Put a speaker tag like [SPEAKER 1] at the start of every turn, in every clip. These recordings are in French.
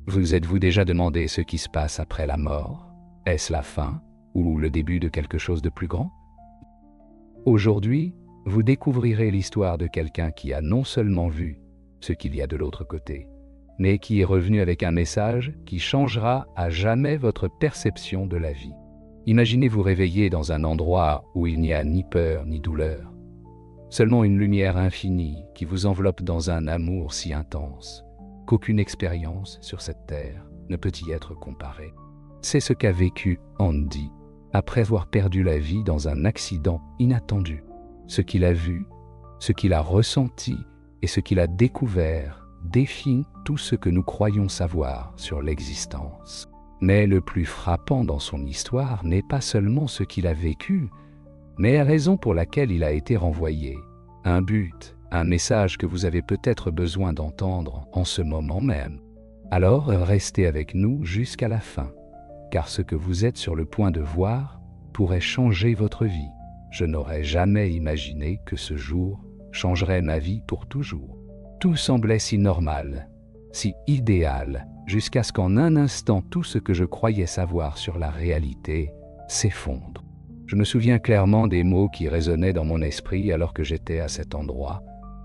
[SPEAKER 1] Vous êtes-vous déjà demandé ce qui se passe après la mort? Est-ce la fin ou le début de quelque chose de plus grand? Aujourd'hui, vous découvrirez l'histoire de quelqu'un qui a non seulement vu ce qu'il y a de l'autre côté, mais qui est revenu avec un message qui changera à jamais votre perception de la vie. Imaginez vous réveiller dans un endroit où il n'y a ni peur ni douleur, seulement une lumière infinie qui vous enveloppe dans un amour si intense qu'aucune expérience sur cette terre ne peut y être comparée. C'est ce qu'a vécu Andy après avoir perdu la vie dans un accident inattendu. Ce qu'il a vu, ce qu'il a ressenti et ce qu'il a découvert défient tout ce que nous croyons savoir sur l'existence. Mais le plus frappant dans son histoire n'est pas seulement ce qu'il a vécu, mais la raison pour laquelle il a été renvoyé. Un but, un message que vous avez peut-être besoin d'entendre en ce moment même. Alors restez avec nous jusqu'à la fin, car ce que vous êtes sur le point de voir pourrait changer votre vie. Je n'aurais jamais imaginé que ce jour changerait ma vie pour toujours. Tout semblait si normal, si idéal, jusqu'à ce qu'en un instant tout ce que je croyais savoir sur la réalité s'effondre. Je me souviens clairement des mots qui résonnaient dans mon esprit alors que j'étais à cet endroit.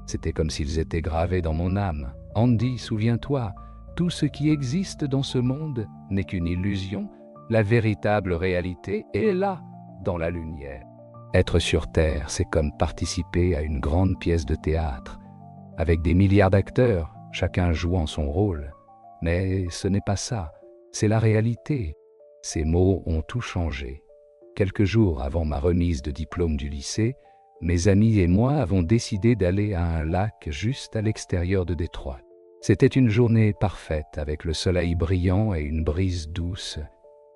[SPEAKER 1] C'était comme s'ils étaient gravés dans mon âme. Andy, souviens-toi, tout ce qui existe dans ce monde n'est qu'une illusion. La véritable réalité est là, dans la lumière. Être sur Terre, c'est comme participer à une grande pièce de théâtre, avec des milliards d'acteurs, chacun jouant son rôle. Mais ce n'est pas ça, c'est la réalité. Ces mots ont tout changé. Quelques jours avant ma remise de diplôme du lycée, mes amis et moi avons décidé d'aller à un lac juste à l'extérieur de Détroit. C'était une journée parfaite avec le soleil brillant et une brise douce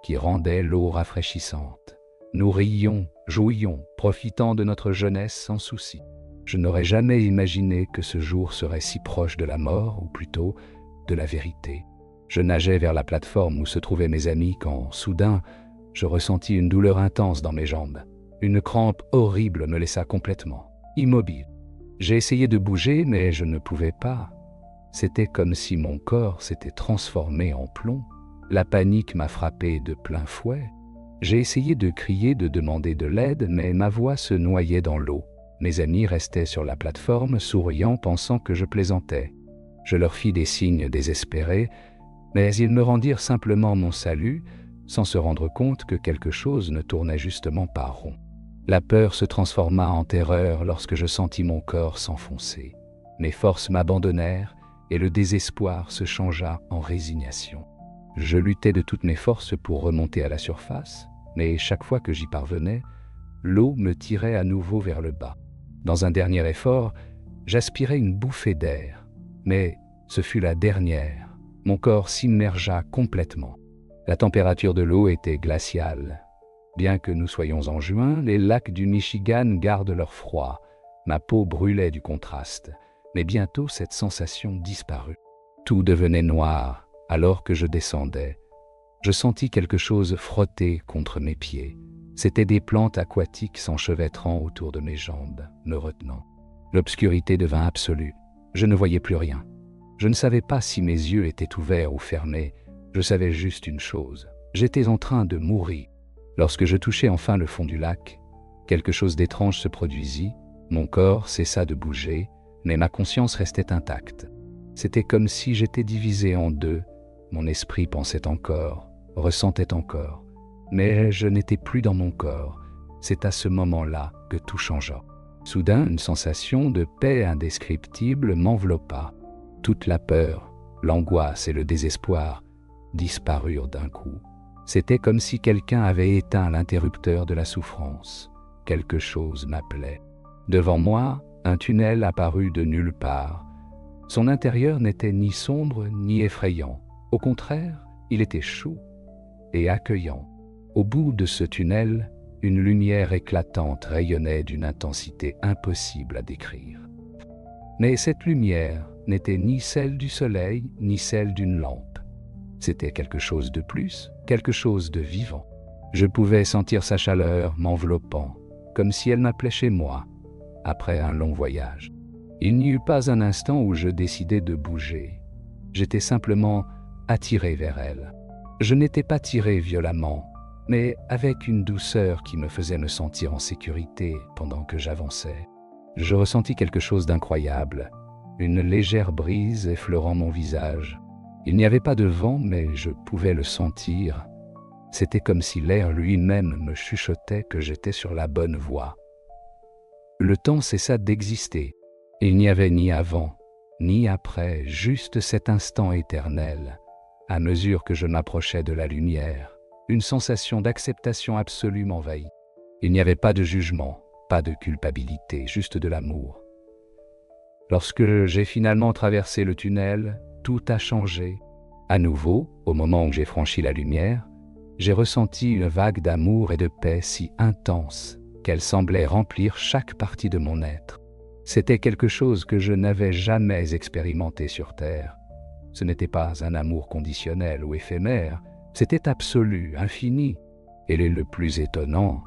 [SPEAKER 1] qui rendait l'eau rafraîchissante. Nous rions, jouions, profitant de notre jeunesse sans souci. Je n'aurais jamais imaginé que ce jour serait si proche de la mort, ou plutôt de la vérité. Je nageais vers la plateforme où se trouvaient mes amis quand, soudain, je ressentis une douleur intense dans mes jambes. Une crampe horrible me laissa complètement immobile. J'ai essayé de bouger, mais je ne pouvais pas. C'était comme si mon corps s'était transformé en plomb. La panique m'a frappé de plein fouet. J'ai essayé de crier, de demander de l'aide, mais ma voix se noyait dans l'eau. Mes amis restaient sur la plateforme, souriant, pensant que je plaisantais. Je leur fis des signes désespérés, mais ils me rendirent simplement mon salut, sans se rendre compte que quelque chose ne tournait justement pas rond. La peur se transforma en terreur lorsque je sentis mon corps s'enfoncer. Mes forces m'abandonnèrent et le désespoir se changea en résignation. Je luttais de toutes mes forces pour remonter à la surface, mais chaque fois que j'y parvenais, l'eau me tirait à nouveau vers le bas. Dans un dernier effort, j'aspirais une bouffée d'air, mais ce fut la dernière. Mon corps s'immergea complètement. La température de l'eau était glaciale. Bien que nous soyons en juin, les lacs du Michigan gardent leur froid. Ma peau brûlait du contraste, mais bientôt cette sensation disparut. Tout devenait noir alors que je descendais. Je sentis quelque chose frotter contre mes pieds. C'étaient des plantes aquatiques s'enchevêtrant autour de mes jambes, me retenant. L'obscurité devint absolue. Je ne voyais plus rien. Je ne savais pas si mes yeux étaient ouverts ou fermés. Je savais juste une chose. J'étais en train de mourir. Lorsque je touchai enfin le fond du lac, quelque chose d'étrange se produisit. Mon corps cessa de bouger, mais ma conscience restait intacte. C'était comme si j'étais divisé en deux. Mon esprit pensait encore, ressentait encore, mais je n'étais plus dans mon corps. C'est à ce moment-là que tout changea. Soudain, une sensation de paix indescriptible m'enveloppa. Toute la peur, l'angoisse et le désespoir disparurent d'un coup. C'était comme si quelqu'un avait éteint l'interrupteur de la souffrance. Quelque chose m'appelait. Devant moi, un tunnel apparut de nulle part. Son intérieur n'était ni sombre ni effrayant. Au contraire, il était chaud et accueillant. Au bout de ce tunnel, une lumière éclatante rayonnait d'une intensité impossible à décrire. Mais cette lumière n'était ni celle du soleil, ni celle d'une lampe. C'était quelque chose de plus, quelque chose de vivant. Je pouvais sentir sa chaleur m'enveloppant, comme si elle m'appelait chez moi, après un long voyage. Il n'y eut pas un instant où je décidai de bouger. J'étais simplement attiré vers elle. Je n'étais pas tiré violemment, mais avec une douceur qui me faisait me sentir en sécurité pendant que j'avançais. Je ressentis quelque chose d'incroyable, une légère brise effleurant mon visage. Il n'y avait pas de vent, mais je pouvais le sentir. C'était comme si l'air lui-même me chuchotait que j'étais sur la bonne voie. Le temps cessa d'exister. Il n'y avait ni avant, ni après, juste cet instant éternel. À mesure que je m'approchais de la lumière, une sensation d'acceptation absolue m'envahit. Il n'y avait pas de jugement, pas de culpabilité, juste de l'amour. Lorsque j'ai finalement traversé le tunnel, tout a changé. À nouveau, au moment où j'ai franchi la lumière, j'ai ressenti une vague d'amour et de paix si intense qu'elle semblait remplir chaque partie de mon être. C'était quelque chose que je n'avais jamais expérimenté sur Terre. Ce n'était pas un amour conditionnel ou éphémère, c'était absolu, infini. Et le plus étonnant,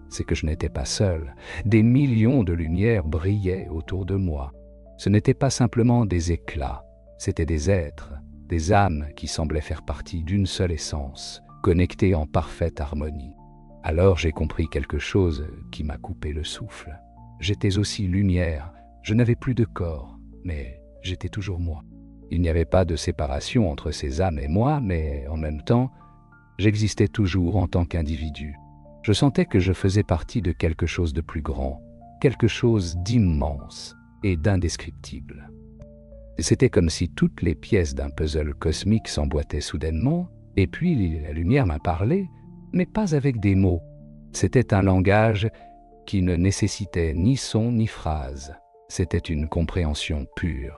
[SPEAKER 1] c'est que je n'étais pas seul. Des millions de lumières brillaient autour de moi. Ce n'étaient pas simplement des éclats, c'étaient des êtres, des âmes qui semblaient faire partie d'une seule essence, connectées en parfaite harmonie. Alors j'ai compris quelque chose qui m'a coupé le souffle. J'étais aussi lumière, je n'avais plus de corps, mais j'étais toujours moi. Il n'y avait pas de séparation entre ces âmes et moi, mais en même temps, j'existais toujours en tant qu'individu. Je sentais que je faisais partie de quelque chose de plus grand, quelque chose d'immense et d'indescriptible. C'était comme si toutes les pièces d'un puzzle cosmique s'emboîtaient soudainement, et puis la lumière m'a parlé, mais pas avec des mots. C'était un langage qui ne nécessitait ni son ni phrase. C'était une compréhension pure.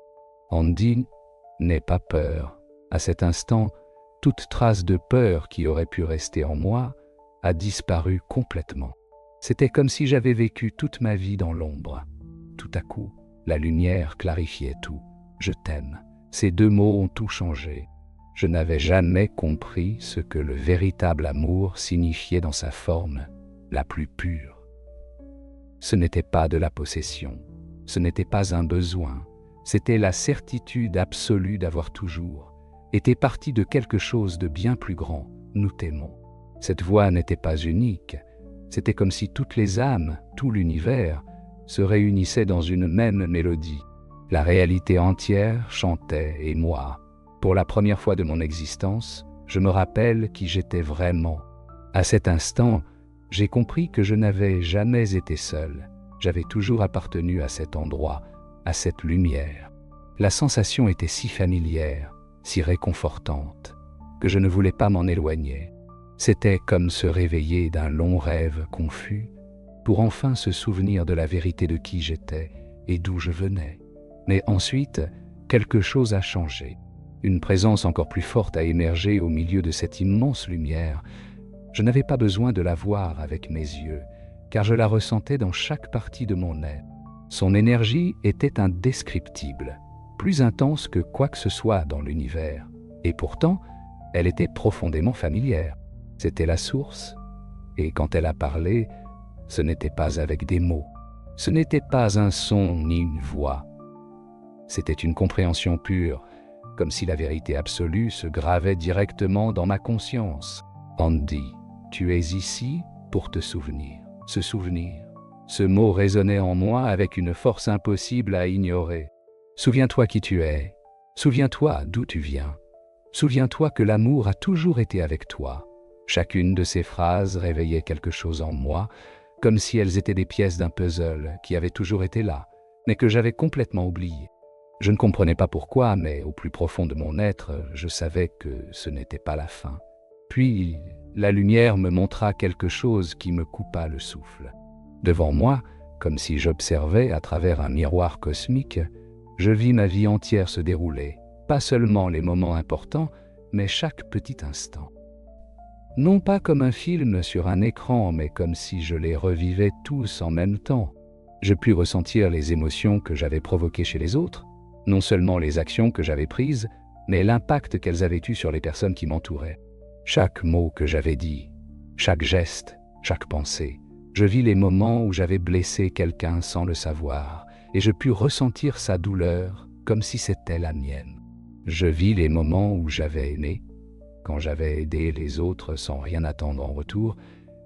[SPEAKER 1] Andy, n'aie pas peur. À cet instant, toute trace de peur qui aurait pu rester en moi a disparu complètement. C'était comme si j'avais vécu toute ma vie dans l'ombre. Tout à coup, la lumière clarifiait tout. Je t'aime. Ces deux mots ont tout changé. Je n'avais jamais compris ce que le véritable amour signifiait dans sa forme la plus pure. Ce n'était pas de la possession, ce n'était pas un besoin, c'était la certitude absolue d'avoir toujours été partie de quelque chose de bien plus grand. Nous t'aimons. Cette voix n'était pas unique, c'était comme si toutes les âmes, tout l'univers, se réunissaient dans une même mélodie. La réalité entière chantait et moi, pour la première fois de mon existence, je me rappelle qui j'étais vraiment. À cet instant, j'ai compris que je n'avais jamais été seul. J'avais toujours appartenu à cet endroit, à cette lumière. La sensation était si familière, si réconfortante, que je ne voulais pas m'en éloigner. C'était comme se réveiller d'un long rêve confus, pour enfin se souvenir de la vérité de qui j'étais et d'où je venais. Mais ensuite, quelque chose a changé. Une présence encore plus forte a émergé au milieu de cette immense lumière. Je n'avais pas besoin de la voir avec mes yeux, car je la ressentais dans chaque partie de mon être. Son énergie était indescriptible, plus intense que quoi que ce soit dans l'univers. Et pourtant, elle était profondément familière. C'était la source. Et quand elle a parlé, ce n'était pas avec des mots. Ce n'était pas un son ni une voix. C'était une compréhension pure, comme si la vérité absolue se gravait directement dans ma conscience. Andy, tu es ici pour te souvenir. Se souvenir. Ce mot résonnait en moi avec une force impossible à ignorer. Souviens-toi qui tu es. Souviens-toi d'où tu viens. Souviens-toi que l'amour a toujours été avec toi. Chacune de ces phrases réveillait quelque chose en moi, comme si elles étaient des pièces d'un puzzle qui avaient toujours été là, mais que j'avais complètement oublié. Je ne comprenais pas pourquoi, mais au plus profond de mon être, je savais que ce n'était pas la fin. Puis, la lumière me montra quelque chose qui me coupa le souffle. Devant moi, comme si j'observais à travers un miroir cosmique, je vis ma vie entière se dérouler, pas seulement les moments importants, mais chaque petit instant. Non pas comme un film sur un écran, mais comme si je les revivais tous en même temps. Je pus ressentir les émotions que j'avais provoquées chez les autres, non seulement les actions que j'avais prises, mais l'impact qu'elles avaient eu sur les personnes qui m'entouraient. Chaque mot que j'avais dit, chaque geste, chaque pensée, je vis les moments où j'avais blessé quelqu'un sans le savoir, et je pus ressentir sa douleur comme si c'était la mienne. Je vis les moments où j'avais aimé, quand j'avais aidé les autres sans rien attendre en retour,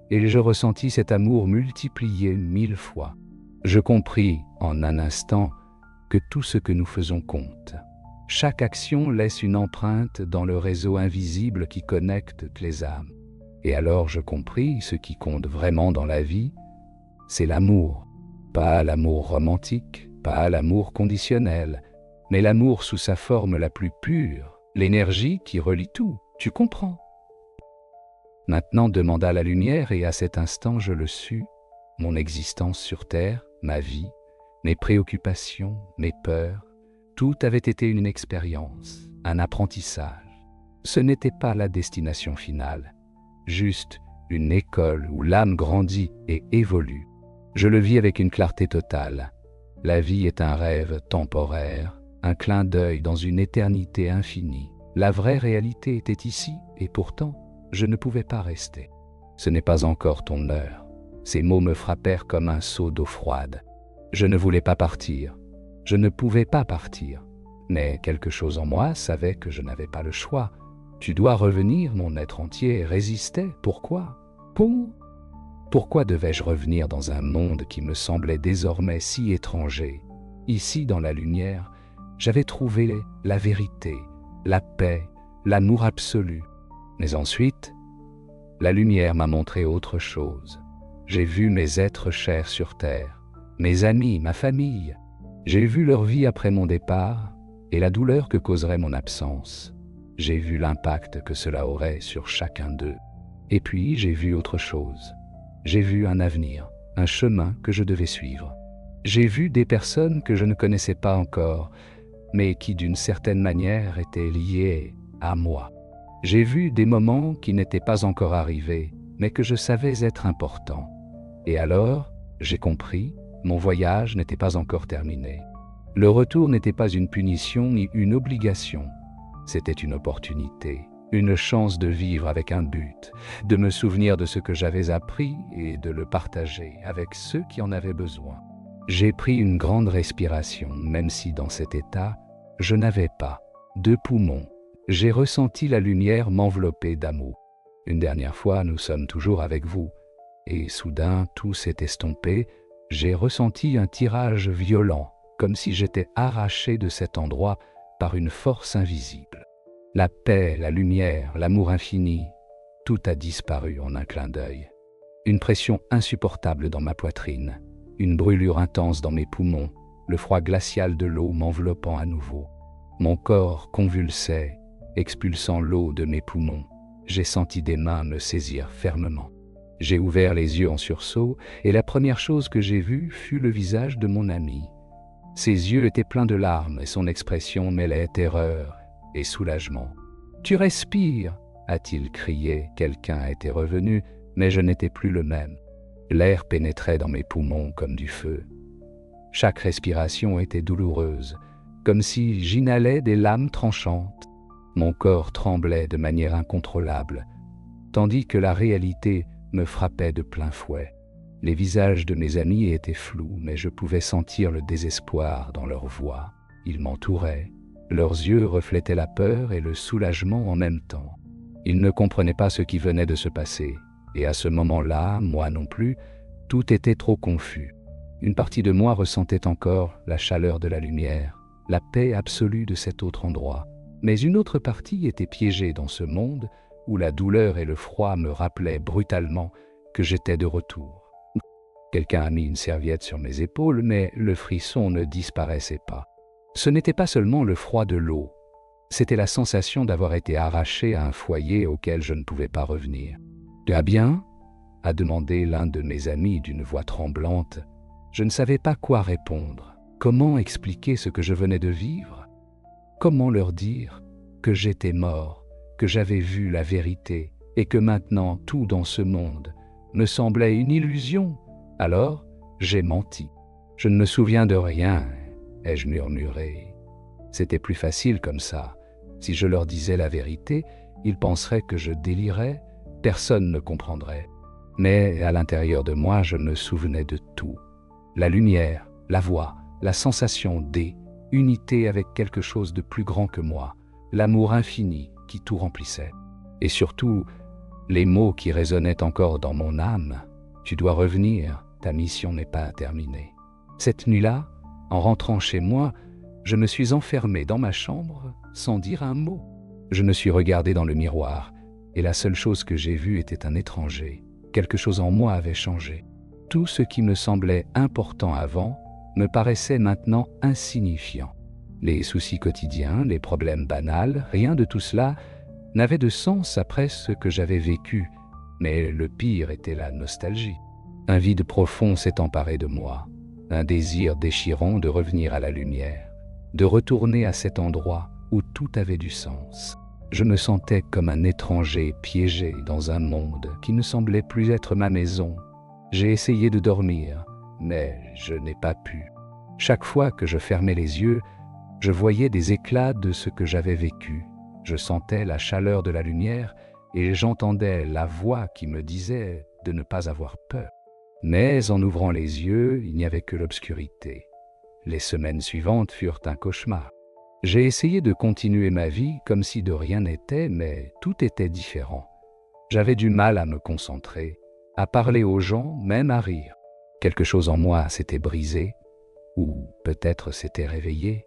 [SPEAKER 1] et je ressentis cet amour multiplié 1000 fois. Je compris en un instant que tout ce que nous faisons compte. Chaque action laisse une empreinte dans le réseau invisible qui connecte les âmes. Et alors je compris ce qui compte vraiment dans la vie, c'est l'amour. Pas l'amour romantique, pas l'amour conditionnel, mais l'amour sous sa forme la plus pure, l'énergie qui relie tout, tu comprends? Maintenant demanda la lumière et à cet instant je le sus, mon existence sur terre, ma vie, mes préoccupations, mes peurs, tout avait été une expérience, un apprentissage. Ce n'était pas la destination finale, juste une école où l'âme grandit et évolue. Je le vis avec une clarté totale. La vie est un rêve temporaire, un clin d'œil dans une éternité infinie. La vraie réalité était ici et pourtant, je ne pouvais pas rester. Ce n'est pas encore ton heure. Ces mots me frappèrent comme un seau d'eau froide. Je ne voulais pas partir. Je ne pouvais pas partir. Mais quelque chose en moi savait que je n'avais pas le choix. Tu dois revenir, mon être entier résistait. Pourquoi? Pourquoi devais-je revenir dans un monde qui me semblait désormais si étranger? Ici, dans la lumière, j'avais trouvé la vérité, la paix, l'amour absolu. Mais ensuite, la lumière m'a montré autre chose. J'ai vu mes êtres chers sur terre, mes amis, ma famille. J'ai vu leur vie après mon départ et la douleur que causerait mon absence. J'ai vu l'impact que cela aurait sur chacun d'eux. Et puis, j'ai vu autre chose. J'ai vu un avenir, un chemin que je devais suivre. J'ai vu des personnes que je ne connaissais pas encore, mais qui d'une certaine manière étaient liées à moi. J'ai vu des moments qui n'étaient pas encore arrivés, mais que je savais être importants. Et alors, j'ai compris, mon voyage n'était pas encore terminé. Le retour n'était pas une punition ni une obligation. C'était une opportunité, une chance de vivre avec un but, de me souvenir de ce que j'avais appris et de le partager avec ceux qui en avaient besoin. J'ai pris une grande respiration, même si dans cet état, je n'avais pas de poumons. J'ai ressenti la lumière m'envelopper d'amour. Une dernière fois, nous sommes toujours avec vous. Et soudain, tout s'est estompé. J'ai ressenti un tirage violent, comme si j'étais arraché de cet endroit par une force invisible. La paix, la lumière, l'amour infini, tout a disparu en un clin d'œil. Une pression insupportable dans ma poitrine, une brûlure intense dans mes poumons, le froid glacial de l'eau m'enveloppant à nouveau. Mon corps convulsait, expulsant l'eau de mes poumons. J'ai senti des mains me saisir fermement. J'ai ouvert les yeux en sursaut et la première chose que j'ai vue fut le visage de mon ami. Ses yeux étaient pleins de larmes et son expression mêlait terreur et soulagement. « Tu respires !» a-t-il crié. Quelqu'un était revenu, mais je n'étais plus le même. L'air pénétrait dans mes poumons comme du feu. Chaque respiration était douloureuse, comme si j'inhalais des lames tranchantes. Mon corps tremblait de manière incontrôlable, tandis que la réalité me frappait de plein fouet. Les visages de mes amis étaient flous, mais je pouvais sentir le désespoir dans leurs voix. Ils m'entouraient. Leurs yeux reflétaient la peur et le soulagement en même temps. Ils ne comprenaient pas ce qui venait de se passer. Et à ce moment-là, moi non plus, tout était trop confus. Une partie de moi ressentait encore la chaleur de la lumière, la paix absolue de cet autre endroit. Mais une autre partie était piégée dans ce monde où la douleur et le froid me rappelaient brutalement que j'étais de retour. Quelqu'un a mis une serviette sur mes épaules, mais le frisson ne disparaissait pas. Ce n'était pas seulement le froid de l'eau, c'était la sensation d'avoir été arraché à un foyer auquel je ne pouvais pas revenir. « Tu vas bien ?» a demandé l'un de mes amis d'une voix tremblante. Je ne savais pas quoi répondre. Comment expliquer ce que je venais de vivre? Comment leur dire que j'étais mort, que j'avais vu la vérité et que maintenant tout dans ce monde me semblait une illusion? Alors, j'ai menti. Je ne me souviens de rien, ai-je murmuré. C'était plus facile comme ça. Si je leur disais la vérité, ils penseraient que je délirais, personne ne comprendrait. Mais à l'intérieur de moi, je me souvenais de tout. La lumière, la voix, la sensation d'unité avec quelque chose de plus grand que moi, l'amour infini qui tout remplissait. Et surtout, les mots qui résonnaient encore dans mon âme. Tu dois revenir, ta mission n'est pas terminée. Cette nuit-là, en rentrant chez moi, je me suis enfermé dans ma chambre sans dire un mot. Je me suis regardé dans le miroir et la seule chose que j'ai vue était un étranger. Quelque chose en moi avait changé. Tout ce qui me semblait important avant me paraissait maintenant insignifiant. Les soucis quotidiens, les problèmes banals, rien de tout cela n'avait de sens après ce que j'avais vécu, mais le pire était la nostalgie. Un vide profond s'est emparé de moi, un désir déchirant de revenir à la lumière, de retourner à cet endroit où tout avait du sens. Je me sentais comme un étranger piégé dans un monde qui ne semblait plus être ma maison. J'ai essayé de dormir, mais je n'ai pas pu. Chaque fois que je fermais les yeux, je voyais des éclats de ce que j'avais vécu. Je sentais la chaleur de la lumière et j'entendais la voix qui me disait de ne pas avoir peur. Mais en ouvrant les yeux, il n'y avait que l'obscurité. Les semaines suivantes furent un cauchemar. J'ai essayé de continuer ma vie comme si de rien n'était, mais tout était différent. J'avais du mal à me concentrer, à parler aux gens, même à rire. Quelque chose en moi s'était brisé, ou peut-être s'était réveillé,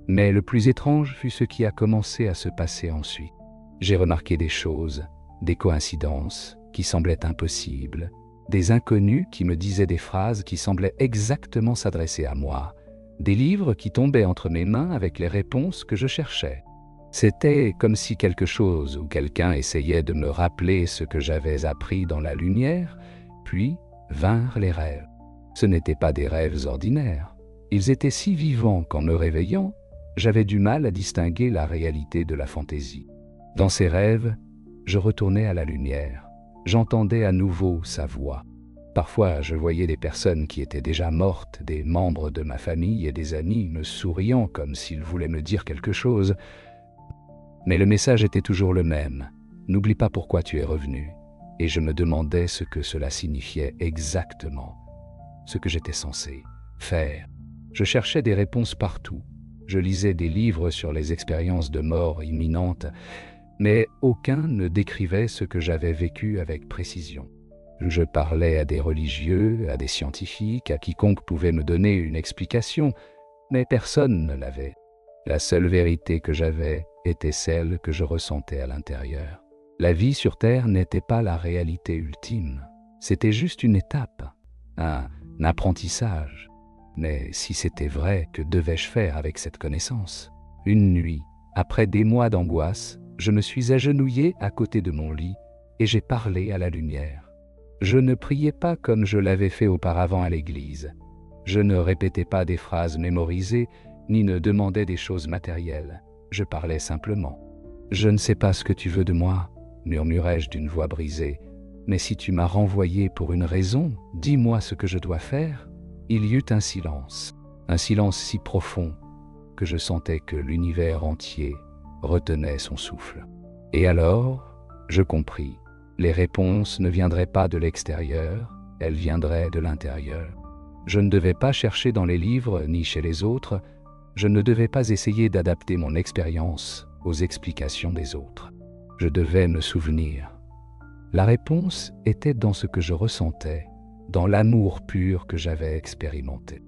[SPEAKER 1] mais le plus étrange fut ce qui a commencé à se passer ensuite. J'ai remarqué des choses, des coïncidences qui semblaient impossibles, des inconnus qui me disaient des phrases qui semblaient exactement s'adresser à moi, des livres qui tombaient entre mes mains avec les réponses que je cherchais. C'était comme si quelque chose ou quelqu'un essayait de me rappeler ce que j'avais appris dans la lumière, puis vinrent les rêves. Ce n'étaient pas des rêves ordinaires. Ils étaient si vivants qu'en me réveillant, j'avais du mal à distinguer la réalité de la fantaisie. Dans ces rêves, je retournais à la lumière. J'entendais à nouveau sa voix. Parfois, je voyais des personnes qui étaient déjà mortes, des membres de ma famille et des amis me souriant comme s'ils voulaient me dire quelque chose. Mais le message était toujours le même. N'oublie pas pourquoi tu es revenu. Et je me demandais ce que cela signifiait exactement, ce que j'étais censé faire. Je cherchais des réponses partout. Je lisais des livres sur les expériences de mort imminente, mais aucun ne décrivait ce que j'avais vécu avec précision. Je parlais à des religieux, à des scientifiques, à quiconque pouvait me donner une explication, mais personne ne l'avait. La seule vérité que j'avais était celle que je ressentais à l'intérieur. La vie sur Terre n'était pas la réalité ultime, c'était juste une étape, un apprentissage. Mais si c'était vrai, que devais-je faire avec cette connaissance? Une nuit, après des mois d'angoisse, je me suis agenouillé à côté de mon lit et j'ai parlé à la lumière. Je ne priais pas comme je l'avais fait auparavant à l'église. Je ne répétais pas des phrases mémorisées, ni ne demandais des choses matérielles. Je parlais simplement. « Je ne sais pas ce que tu veux de moi », murmurai-je d'une voix brisée, « mais si tu m'as renvoyé pour une raison, dis-moi ce que je dois faire. » Il y eut un silence si profond que je sentais que l'univers entier retenait son souffle. Et alors, je compris, les réponses ne viendraient pas de l'extérieur, elles viendraient de l'intérieur. Je ne devais pas chercher dans les livres ni chez les autres, je ne devais pas essayer d'adapter mon expérience aux explications des autres. Je devais me souvenir. La réponse était dans ce que je ressentais, dans l'amour pur que j'avais expérimenté.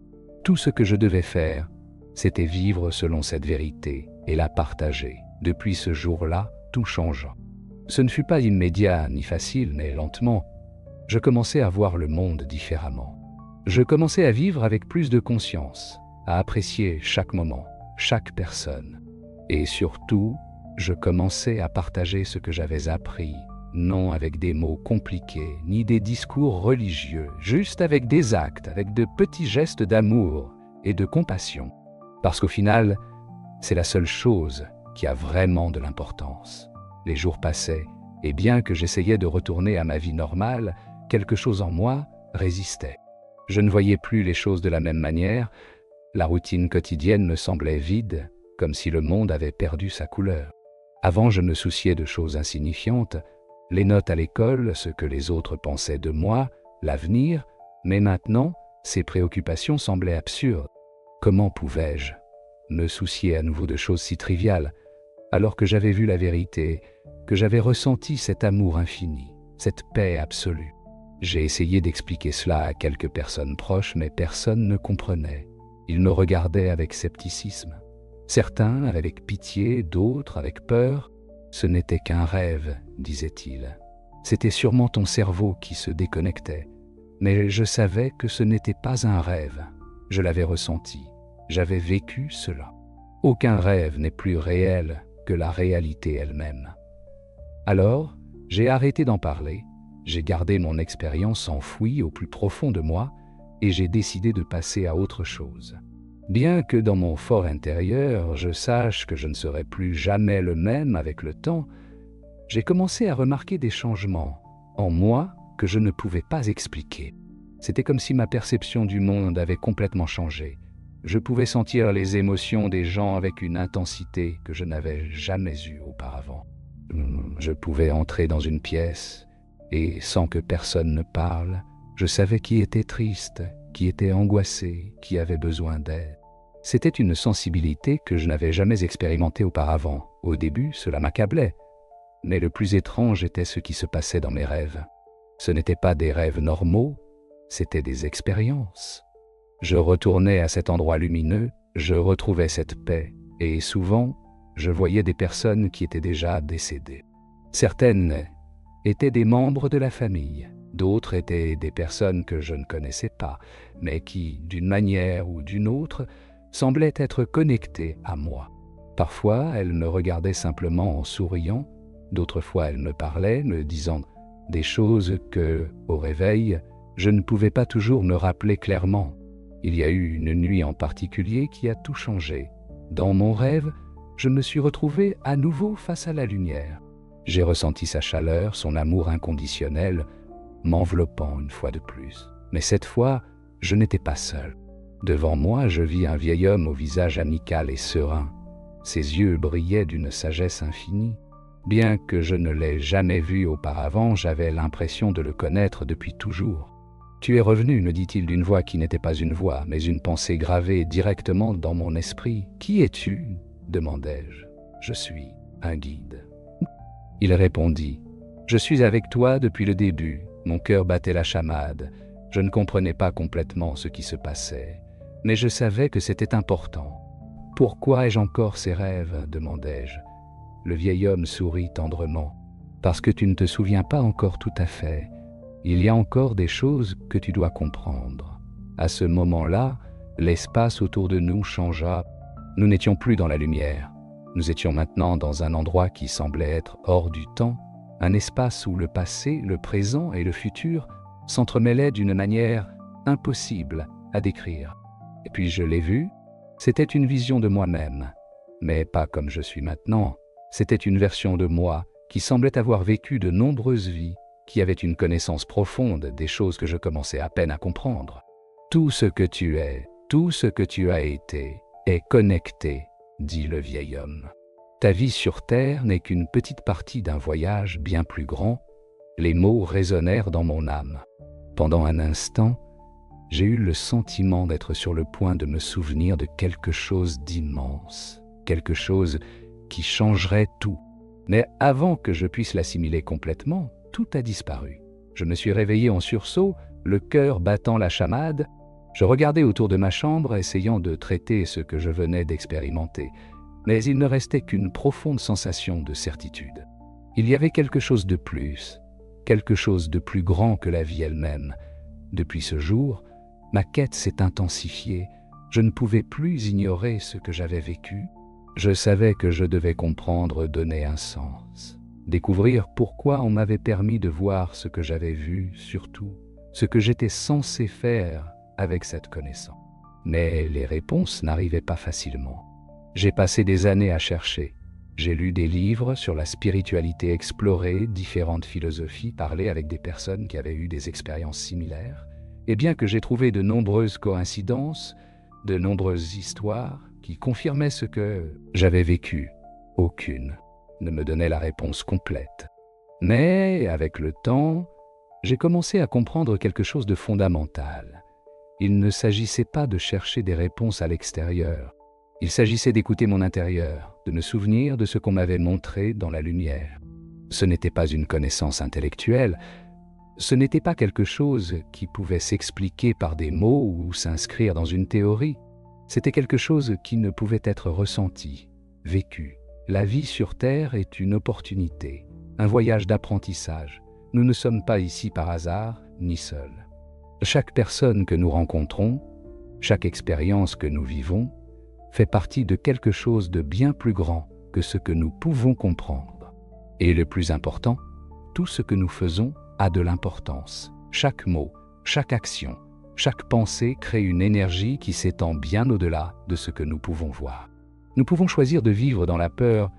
[SPEAKER 1] Tout ce que je devais faire, c'était vivre selon cette vérité et la partager. Depuis ce jour-là, tout changea. Ce ne fut pas immédiat ni facile, mais lentement, je commençais à voir le monde différemment. Je commençais à vivre avec plus de conscience, à apprécier chaque moment, chaque personne. Et surtout, je commençais à partager ce que j'avais appris, non avec des mots compliqués, ni des discours religieux, juste avec des actes, avec de petits gestes d'amour et de compassion. Parce qu'au final, c'est la seule chose qui a vraiment de l'importance. Les jours passaient, et bien que j'essayais de retourner à ma vie normale, quelque chose en moi résistait. Je ne voyais plus les choses de la même manière, la routine quotidienne me semblait vide, comme si le monde avait perdu sa couleur. Avant, je me souciais de choses insignifiantes, les notes à l'école, ce que les autres pensaient de moi, l'avenir, mais maintenant, ces préoccupations semblaient absurdes. Comment pouvais-je me soucier à nouveau de choses si triviales? alors que j'avais vu la vérité, que j'avais ressenti cet amour infini, cette paix absolue. J'ai essayé d'expliquer cela à quelques personnes proches, mais personne ne comprenait. Ils me regardaient avec scepticisme. Certains avec pitié, d'autres avec peur. Ce n'était qu'un rêve, disaient-ils. C'était sûrement ton cerveau qui se déconnectait. Mais je savais que ce n'était pas un rêve. Je l'avais ressenti. J'avais vécu cela. Aucun rêve n'est plus réel que la réalité elle-même. Alors, j'ai arrêté d'en parler, j'ai gardé mon expérience enfouie au plus profond de moi et j'ai décidé de passer à autre chose. Bien que dans mon fort intérieur, je sache que je ne serai plus jamais le même avec le temps, j'ai commencé à remarquer des changements en moi que je ne pouvais pas expliquer. C'était comme si ma perception du monde avait complètement changé. Je pouvais sentir les émotions des gens avec une intensité que je n'avais jamais eue auparavant. Je pouvais entrer dans une pièce et, sans que personne ne parle, je savais qui était triste, qui était angoissé, qui avait besoin d'aide. C'était une sensibilité que je n'avais jamais expérimentée auparavant. Au début, cela m'accablait. Mais le plus étrange était ce qui se passait dans mes rêves. Ce n'étaient pas des rêves normaux, c'étaient des expériences. Je retournais à cet endroit lumineux, je retrouvais cette paix, et souvent, je voyais des personnes qui étaient déjà décédées. Certaines étaient des membres de la famille, d'autres étaient des personnes que je ne connaissais pas, mais qui, d'une manière ou d'une autre, semblaient être connectées à moi. Parfois, elles me regardaient simplement en souriant, d'autres fois elles me parlaient, me disant des choses que, au réveil, je ne pouvais pas toujours me rappeler clairement. Il y a eu une nuit en particulier qui a tout changé. Dans mon rêve, je me suis retrouvé à nouveau face à la lumière. J'ai ressenti sa chaleur, son amour inconditionnel, m'enveloppant une fois de plus. Mais cette fois, je n'étais pas seul. Devant moi, je vis un vieil homme au visage amical et serein. Ses yeux brillaient d'une sagesse infinie. Bien que je ne l'ai jamais vu auparavant, j'avais l'impression de le connaître depuis toujours. « Tu es revenu, me dit-il d'une voix qui n'était pas une voix, mais une pensée gravée directement dans mon esprit. « Qui es-tu » demandai-je. « Je suis un guide. » Il répondit. « Je suis avec toi depuis le début. » Mon cœur battait la chamade. Je ne comprenais pas complètement ce qui se passait, mais je savais que c'était important. « Pourquoi ai-je encore ces rêves » demandai-je. Le vieil homme sourit tendrement. « Parce que tu ne te souviens pas encore tout à fait. Il y a encore des choses que tu dois comprendre. » À ce moment-là, l'espace autour de nous changea. Nous n'étions plus dans la lumière. Nous étions maintenant dans un endroit qui semblait être hors du temps, un espace où le passé, le présent et le futur s'entremêlaient d'une manière impossible à décrire. Et puis je l'ai vu, c'était une vision de moi-même, mais pas comme je suis maintenant. C'était une version de moi qui semblait avoir vécu de nombreuses vies, qui avait une connaissance profonde des choses que je commençais à peine à comprendre. Tout ce que tu es, tout ce que tu as été, est connecté, dit le vieil homme. Ta vie sur Terre n'est qu'une petite partie d'un voyage bien plus grand. Les mots résonnèrent dans mon âme. Pendant un instant, j'ai eu le sentiment d'être sur le point de me souvenir de quelque chose d'immense, quelque chose qui changerait tout. Mais avant que je puisse l'assimiler complètement, tout a disparu. Je me suis réveillé en sursaut, le cœur battant la chamade. Je regardais autour de ma chambre, essayant de traiter ce que je venais d'expérimenter. Mais il ne restait qu'une profonde sensation de certitude. Il y avait quelque chose de plus, quelque chose de plus grand que la vie elle-même. Depuis ce jour, ma quête s'est intensifiée. Je ne pouvais plus ignorer ce que j'avais vécu. Je savais que je devais comprendre, donner un sens. Découvrir pourquoi on m'avait permis de voir ce que j'avais vu, surtout ce que j'étais censé faire avec cette connaissance. Mais les réponses n'arrivaient pas facilement. J'ai passé des années à chercher. J'ai lu des livres sur la spiritualité, exploré différentes philosophies, parlé avec des personnes qui avaient eu des expériences similaires. Et bien que j'ai trouvé de nombreuses coïncidences, de nombreuses histoires qui confirmaient ce que j'avais vécu, aucune ne me donnait la réponse complète. Mais, avec le temps, j'ai commencé à comprendre quelque chose de fondamental. Il ne s'agissait pas de chercher des réponses à l'extérieur. Il s'agissait d'écouter mon intérieur, de me souvenir de ce qu'on m'avait montré dans la lumière. Ce n'était pas une connaissance intellectuelle, ce n'était pas quelque chose qui pouvait s'expliquer par des mots ou s'inscrire dans une théorie. C'était quelque chose qui ne pouvait être ressenti, vécu. La vie sur Terre est une opportunité, un voyage d'apprentissage. Nous ne sommes pas ici par hasard, ni seuls. Chaque personne que nous rencontrons, chaque expérience que nous vivons, fait partie de quelque chose de bien plus grand que ce que nous pouvons comprendre. Et le plus important, tout ce que nous faisons a de l'importance. Chaque mot, chaque action, chaque pensée crée une énergie qui s'étend bien au-delà de ce que nous pouvons voir. Nous pouvons choisir de vivre dans la peur,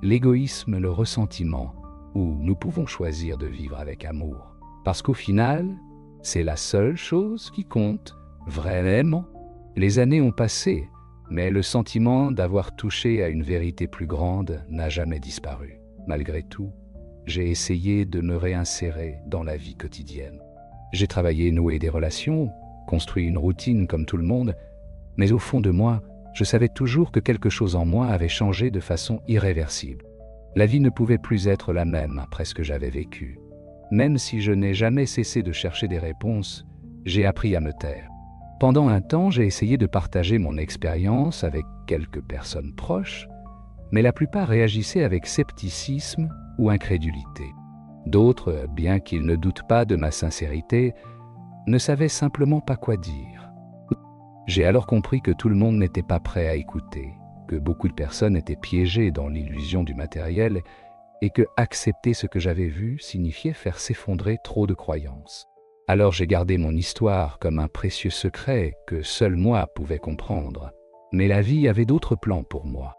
[SPEAKER 1] l'égoïsme, le ressentiment, ou nous pouvons choisir de vivre avec amour. Parce qu'au final, c'est la seule chose qui compte, vraiment. Les années ont passé, mais le sentiment d'avoir touché à une vérité plus grande n'a jamais disparu. Malgré tout, j'ai essayé de me réinsérer dans la vie quotidienne. J'ai travaillé, noué des relations, construit une routine comme tout le monde, mais au fond de moi, je savais toujours que quelque chose en moi avait changé de façon irréversible. La vie ne pouvait plus être la même après ce que j'avais vécu. Même si je n'ai jamais cessé de chercher des réponses, j'ai appris à me taire. Pendant un temps, j'ai essayé de partager mon expérience avec quelques personnes proches, mais la plupart réagissaient avec scepticisme ou incrédulité. D'autres, bien qu'ils ne doutent pas de ma sincérité, ne savaient simplement pas quoi dire. J'ai alors compris que tout le monde n'était pas prêt à écouter, que beaucoup de personnes étaient piégées dans l'illusion du matériel et que accepter ce que j'avais vu signifiait faire s'effondrer trop de croyances. Alors j'ai gardé mon histoire comme un précieux secret que seul moi pouvais comprendre. Mais la vie avait d'autres plans pour moi.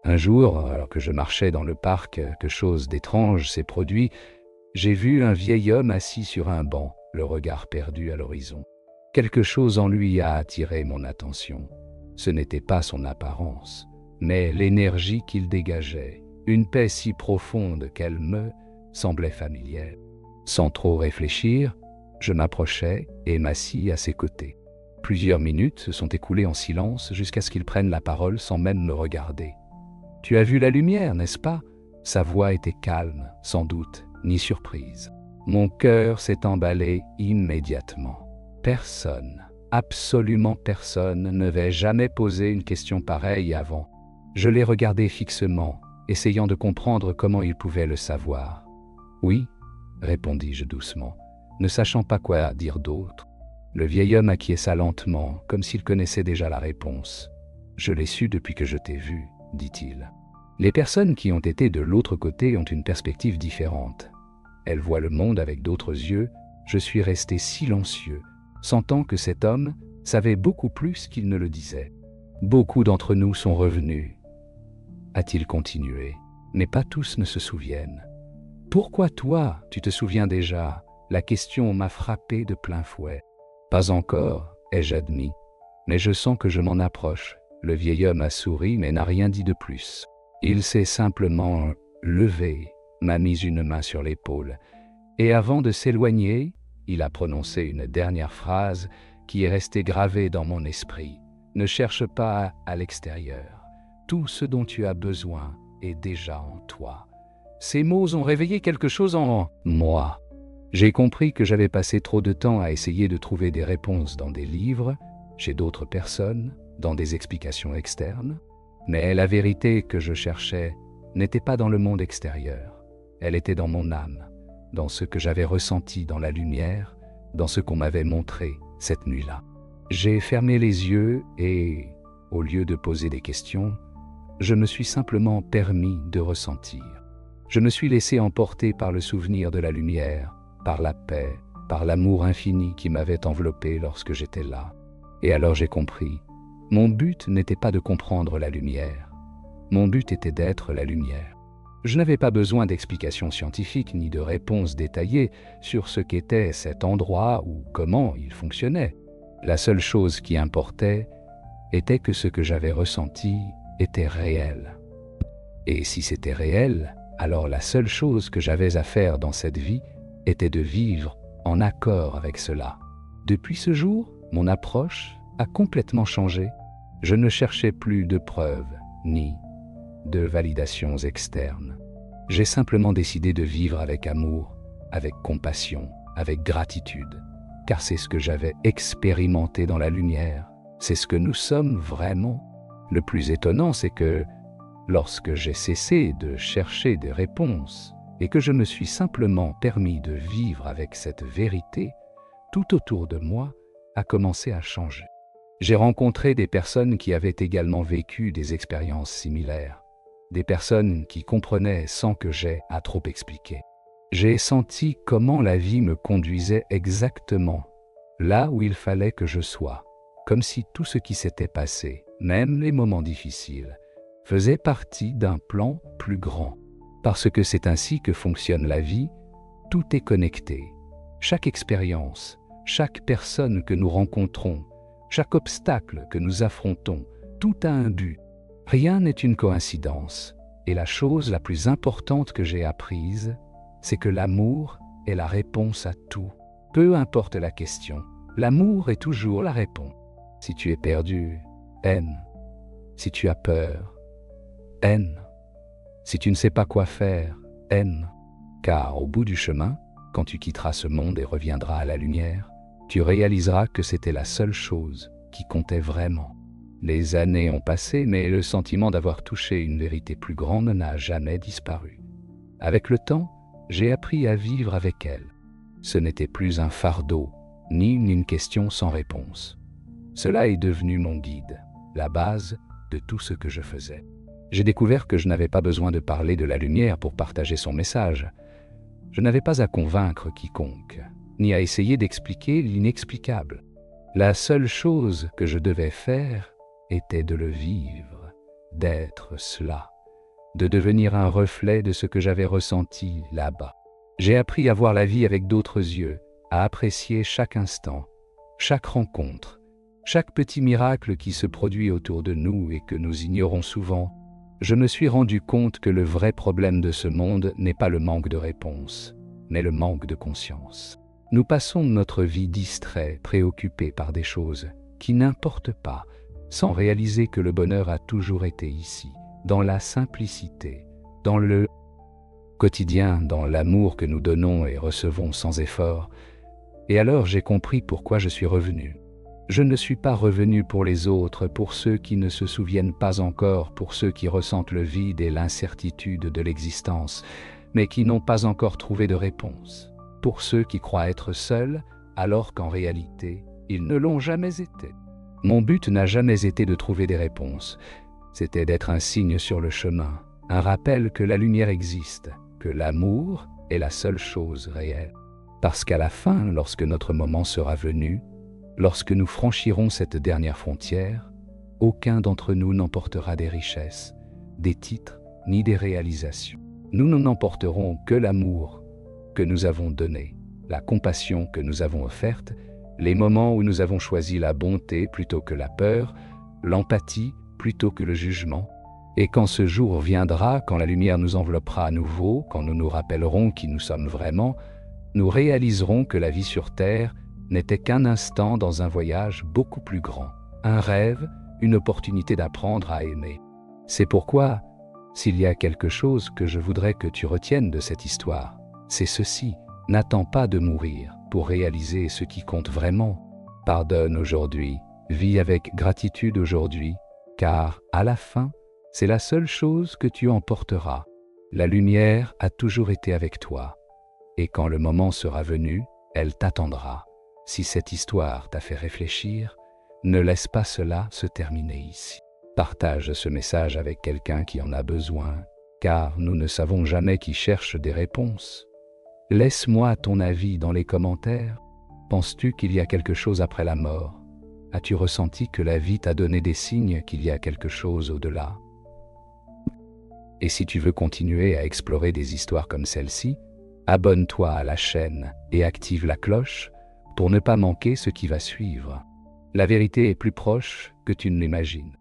[SPEAKER 1] Un jour, alors que je marchais dans le parc, quelque chose d'étrange s'est produit. J'ai vu un vieil homme assis sur un banc, le regard perdu à l'horizon. Quelque chose en lui a attiré mon attention. Ce n'était pas son apparence, mais l'énergie qu'il dégageait, une paix si profonde qu'elle me semblait familière. Sans trop réfléchir, je m'approchai et m'assis à ses côtés. Plusieurs minutes se sont écoulées en silence jusqu'à ce qu'il prenne la parole sans même me regarder. « Tu as vu la lumière, n'est-ce pas ?» Sa voix était calme, sans doute, ni surprise. Mon cœur s'est emballé immédiatement. Personne, absolument personne, ne m'avait jamais posé une question pareille avant. Je l'ai regardé fixement, essayant de comprendre comment il pouvait le savoir. « Oui, » répondis-je doucement, ne sachant pas quoi dire d'autre. Le vieil homme acquiesça lentement, comme s'il connaissait déjà la réponse. « Je l'ai su depuis que je t'ai vu, » dit-il. Les personnes qui ont été de l'autre côté ont une perspective différente. Elles voient le monde avec d'autres yeux. Je suis resté silencieux, sentant que cet homme savait beaucoup plus qu'il ne le disait. « Beaucoup d'entre nous sont revenus, » a-t-il continué, « mais pas tous ne se souviennent. »« Pourquoi toi, tu te souviens déjà ?» La question m'a frappé de plein fouet. « Pas encore, ai-je admis, mais je sens que je m'en approche. » Le vieil homme a souri mais n'a rien dit de plus. Il s'est simplement levé, m'a mis une main sur l'épaule, et avant de s'éloigner, il a prononcé une dernière phrase qui est restée gravée dans mon esprit. « Ne cherche pas à l'extérieur. Tout ce dont tu as besoin est déjà en toi. » Ces mots ont réveillé quelque chose en moi. J'ai compris que j'avais passé trop de temps à essayer de trouver des réponses dans des livres, chez d'autres personnes, dans des explications externes. Mais la vérité que je cherchais n'était pas dans le monde extérieur. Elle était dans mon âme, dans ce que j'avais ressenti dans la lumière, dans ce qu'on m'avait montré cette nuit-là. J'ai fermé les yeux et, au lieu de poser des questions, je me suis simplement permis de ressentir. Je me suis laissé emporter par le souvenir de la lumière, par la paix, par l'amour infini qui m'avait enveloppé lorsque j'étais là. Et alors j'ai compris. Mon but n'était pas de comprendre la lumière. Mon but était d'être la lumière. Je n'avais pas besoin d'explications scientifiques ni de réponses détaillées sur ce qu'était cet endroit ou comment il fonctionnait. La seule chose qui importait était que ce que j'avais ressenti était réel. Et si c'était réel, alors la seule chose que j'avais à faire dans cette vie était de vivre en accord avec cela. Depuis ce jour, mon approche a complètement changé. Je ne cherchais plus de preuves, ni de validations externes. J'ai simplement décidé de vivre avec amour, avec compassion, avec gratitude, car c'est ce que j'avais expérimenté dans la lumière, c'est ce que nous sommes vraiment. Le plus étonnant, c'est que lorsque j'ai cessé de chercher des réponses et que je me suis simplement permis de vivre avec cette vérité, tout autour de moi a commencé à changer. J'ai rencontré des personnes qui avaient également vécu des expériences similaires, des personnes qui comprenaient sans que j'aie à trop expliquer. J'ai senti comment la vie me conduisait exactement là où il fallait que je sois, comme si tout ce qui s'était passé, même les moments difficiles, faisait partie d'un plan plus grand. Parce que c'est ainsi que fonctionne la vie, tout est connecté. Chaque expérience, chaque personne que nous rencontrons, chaque obstacle que nous affrontons, tout a un but. Rien n'est une coïncidence. Et la chose la plus importante que j'ai apprise, c'est que l'amour est la réponse à tout. Peu importe la question, l'amour est toujours la réponse. Si tu es perdu, aime. Si tu as peur, aime. Si tu ne sais pas quoi faire, aime. Car au bout du chemin, quand tu quitteras ce monde et reviendras à la lumière, tu réaliseras que c'était la seule chose qui comptait vraiment. Les années ont passé, mais le sentiment d'avoir touché une vérité plus grande n'a jamais disparu. Avec le temps, j'ai appris à vivre avec elle. Ce n'était plus un fardeau, ni une question sans réponse. Cela est devenu mon guide, la base de tout ce que je faisais. J'ai découvert que je n'avais pas besoin de parler de la lumière pour partager son message. Je n'avais pas à convaincre quiconque, ni à essayer d'expliquer l'inexplicable. La seule chose que je devais faire était de le vivre, d'être cela, de devenir un reflet de ce que j'avais ressenti là-bas. J'ai appris à voir la vie avec d'autres yeux, à apprécier chaque instant, chaque rencontre, chaque petit miracle qui se produit autour de nous et que nous ignorons souvent. Je me suis rendu compte que le vrai problème de ce monde n'est pas le manque de réponses, mais le manque de conscience. Nous passons notre vie distraits, préoccupés par des choses qui n'importent pas, sans réaliser que le bonheur a toujours été ici, dans la simplicité, dans le quotidien, dans l'amour que nous donnons et recevons sans effort. Et alors j'ai compris pourquoi je suis revenu. Je ne suis pas revenu pour les autres, pour ceux qui ne se souviennent pas encore, pour ceux qui ressentent le vide et l'incertitude de l'existence, mais qui n'ont pas encore trouvé de réponse. Pour ceux qui croient être seuls, alors qu'en réalité, ils ne l'ont jamais été. Mon but n'a jamais été de trouver des réponses. C'était d'être un signe sur le chemin, un rappel que la lumière existe, que l'amour est la seule chose réelle. Parce qu'à la fin, lorsque notre moment sera venu, lorsque nous franchirons cette dernière frontière, aucun d'entre nous n'emportera des richesses, des titres, ni des réalisations. Nous n'emporterons que l'amour que nous avons donné, la compassion que nous avons offerte, les moments où nous avons choisi la bonté plutôt que la peur, l'empathie plutôt que le jugement. Et quand ce jour viendra, quand la lumière nous enveloppera à nouveau, quand nous nous rappellerons qui nous sommes vraiment, nous réaliserons que la vie sur Terre n'était qu'un instant dans un voyage beaucoup plus grand, un rêve, une opportunité d'apprendre à aimer. C'est pourquoi, s'il y a quelque chose que je voudrais que tu retiennes de cette histoire, c'est ceci: n'attends pas de mourir pour réaliser ce qui compte vraiment. Pardonne aujourd'hui, vis avec gratitude aujourd'hui, car à la fin, c'est la seule chose que tu emporteras. La lumière a toujours été avec toi, et quand le moment sera venu, elle t'attendra. Si cette histoire t'a fait réfléchir, ne laisse pas cela se terminer ici. Partage ce message avec quelqu'un qui en a besoin, car nous ne savons jamais qui cherche des réponses. Laisse-moi ton avis dans les commentaires. Penses-tu qu'il y a quelque chose après la mort? As-tu ressenti que la vie t'a donné des signes qu'il y a quelque chose au-delà? Et si tu veux continuer à explorer des histoires comme celle-ci, abonne-toi à la chaîne et active la cloche pour ne pas manquer ce qui va suivre. La vérité est plus proche que tu ne l'imagines.